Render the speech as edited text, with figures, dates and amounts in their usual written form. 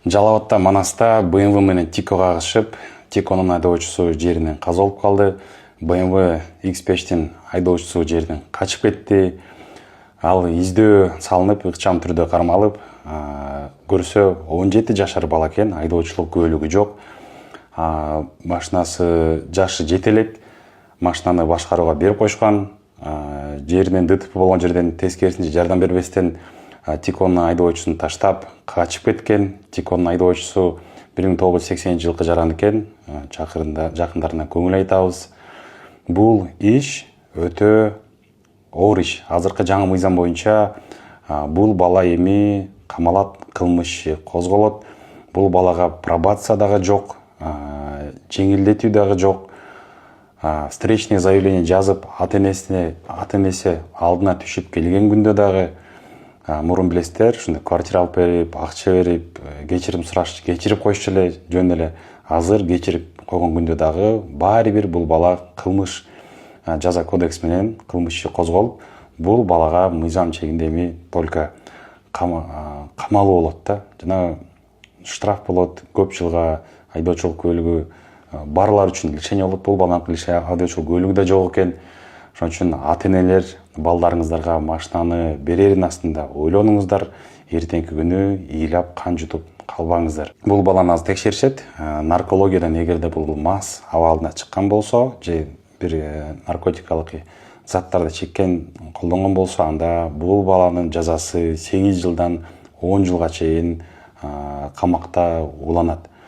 Жалал Абадта Манаста BMW менен Тико кагышып, Тиконун айдоочусу жеринен каза болуп калды. BMW X5'тин айдоочусу жеринен качып кетти. Ал издөө салынып, ыкчам түрдө кармалып, көрсө 17 жашар бала экен, айдоочулук күбөлүгү жок. Машинасы жашы жете элек, машинаны башкарууга берип койушкан. Жеринен ДТП болгон жерден тескерисинче жардам бербестен Тиконун айдоочусун таштап качып кеткен. Тиконун айдоочусу 1980-жылкы жаран экен. Жакындарына көңүл айтабыз. Бул иш өтө оор иш. Азыркы жаңы мыйзам боюнча бул бала эми камалат, кылмыш козголот. Бул балага пробация дагы жок, жеңилдетүү дагы жок. Встречный заявление жазып, ата-энеси алдына түшүп келген күндө дагы мурун билесиздер, ушундай квартира алып берип, акча берип, кечирим сураш, кечирип коюшу эле жөн эле. Азыр кечирип койгон күндө дагы баары бир бул бала кылмыш жаза кодекс менен кылмыш иши козголуп, бул балага мыйзам чегинде эми только камалуу болот да. Жана штраф болот, көп жылга айдоочулук күбөлүгү барлар үчүн лишение болот. Бул баланын айдоочулук күбөлүгү да жок экен. Ошон үчүн ата-энелер балдарыңыздарга машинаны берерин астында ойлонуңуздар. Эртеңки күнү ыйлап кан жутуп калбаңыздар. Бул баланы азыр текшеришет. Наркологиядан эгерде бул мас абалына чыккан болсо, же бир наркотикалык заттарды чеккен, колдонгон болсо, анда бул баланын жазасы 8 жылдан 10 жылга чейин камакта уланат.